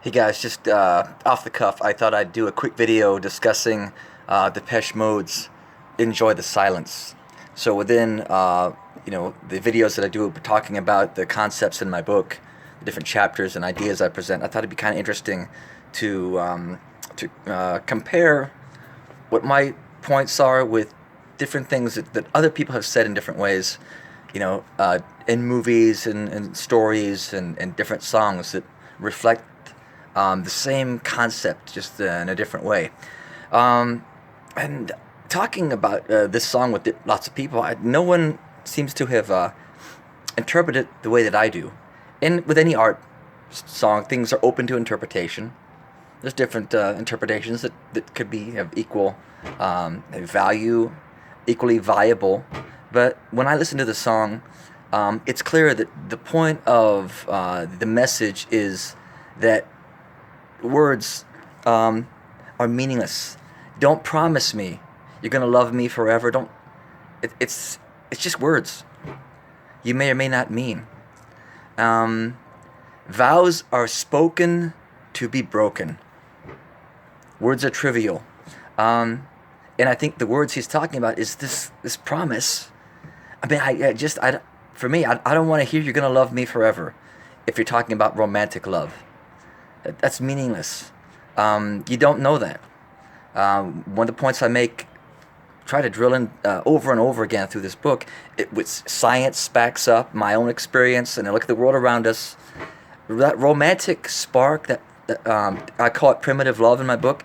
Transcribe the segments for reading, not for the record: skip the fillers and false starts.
Hey guys, just off the cuff, I thought I'd do a quick video discussing Depeche Mode's "Enjoy the Silence." So within the videos that I do talking about the concepts in my book, the different chapters and ideas I present, I thought it'd be kind of interesting to compare what my points are with different things that other people have said in different ways, in movies and stories and different songs that reflect the same concept, just in a different way. And talking about this song with lots of people, no one seems to have interpreted it the way that I do. And with any art song, things are open to interpretation. There's different interpretations that could be of equal value, equally viable. But when I listen to the song, it's clear that the point of the message is that words are meaningless. Don't promise me you're gonna love me forever. Don't. It's just words. You may or may not mean. Vows are spoken to be broken. Words are trivial. And I think the words he's talking about is this promise. I mean, for me, I don't want to hear you're gonna love me forever. If you're talking about romantic love, that's meaningless. You don't know that. One of the points I make, try to drill in over and over again through this book, with science backs up my own experience, and I look at the world around us. That romantic spark, that I call it primitive love in my book,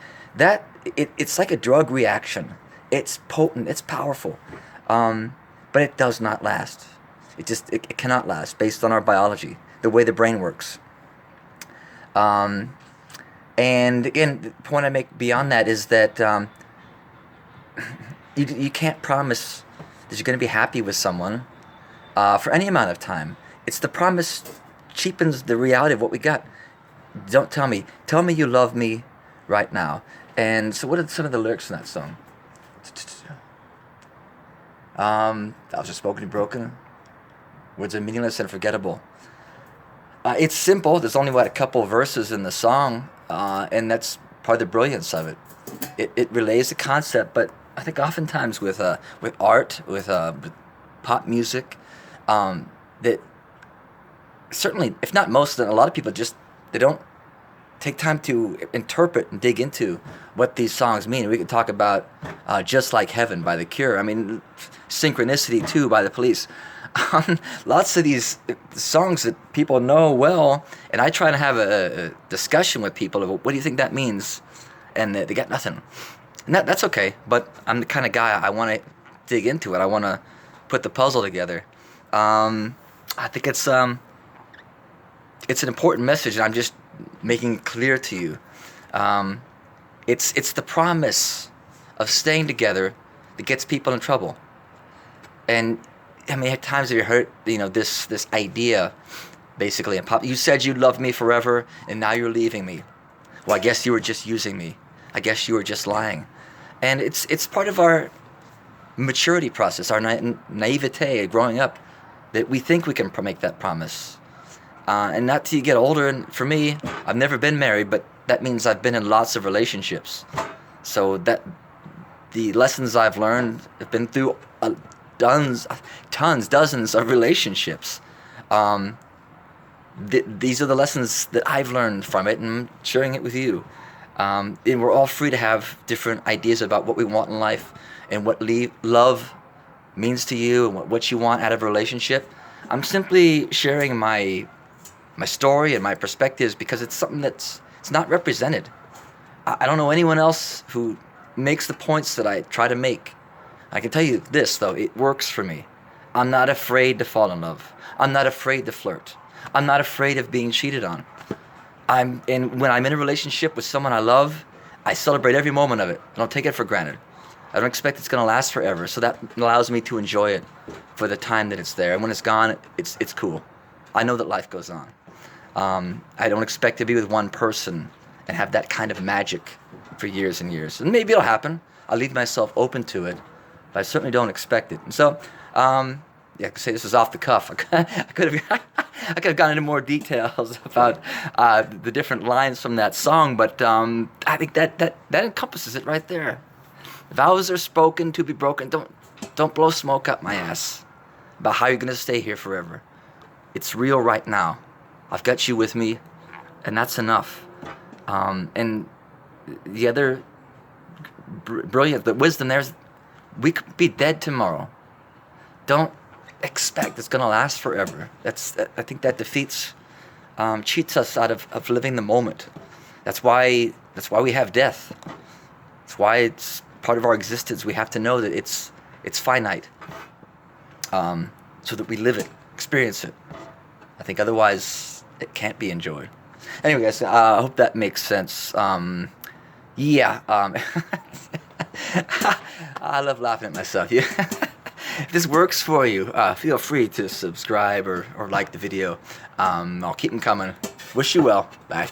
it's like a drug reaction. It's potent, it's powerful, but it does not last. It cannot last based on our biology, the way the brain works. And again, the point I make beyond that is that you can't promise that you're going to be happy with someone for any amount of time. It's the promise cheapens the reality of what we got. Don't tell me you love me right now. And so what are some of the lyrics in that song? Vows are spoken and broken. Words are meaningless and forgettable. It's simple. There's only a couple of verses in the song, and that's part of the brilliance of it. It relays the concept, but I think oftentimes with art, with pop music, that certainly, if not most, then a lot of people they don't take time to interpret and dig into what these songs mean. We could talk about "Just Like Heaven" by The Cure. I mean, "Synchronicity 2" by The Police. Lots of these songs that people know well, and I try to have a discussion with people about what do you think that means, and they got nothing. And that's okay, but I'm the kind of guy, I want to dig into it. I want to put the puzzle together. I think it's an important message, and I'm just making it clear to you. It's the promise of staying together that gets people in trouble. And how many times have you heard, this idea, basically, in pop? You said you'd love me forever, and now you're leaving me. Well, I guess you were just using me. I guess you were just lying. And it's part of our maturity process, our naivete growing up, that we think we can make that promise. And not till you get older. And for me, I've never been married, but that means I've been in lots of relationships. So that the lessons I've learned have been through dozens of relationships. These are the lessons that I've learned from it, and I'm sharing it with you. And we're all free to have different ideas about what we want in life and what love means to you and what you want out of a relationship. I'm simply sharing my story and my perspectives because it's something it's not represented. I don't know anyone else who makes the points that I try to make. I can tell you this, though, it works for me. I'm not afraid to fall in love. I'm not afraid to flirt. I'm not afraid of being cheated on. When I'm in a relationship with someone I love, I celebrate every moment of it. I don't take it for granted. I don't expect it's going to last forever, so that allows me to enjoy it for the time that it's there. And when it's gone, it's cool. I know that life goes on. I don't expect to be with one person and have that kind of magic for years and years. And maybe it'll happen. I'll leave myself open to it, but I certainly don't expect it. And so, yeah, I could say this was off the cuff. I could have I could have gone into more details about the different lines from that song, but I think that encompasses it right there. Vows are spoken to be broken. Don't blow smoke up my ass about how you're gonna stay here forever. It's real right now. I've got you with me, and that's enough. And the other brilliant, the wisdom there's, we could be dead tomorrow. Don't expect it's gonna last forever. I think that cheats us out of living the moment. That's why we have death. That's why it's part of our existence. We have to know that it's finite, so that we live it, experience it. I think otherwise it can't be enjoyed. Anyway, guys, I hope that makes sense. Yeah, I love laughing at myself. Yeah. If this works for you, feel free to subscribe or like the video. I'll keep them coming. Wish you well. Bye.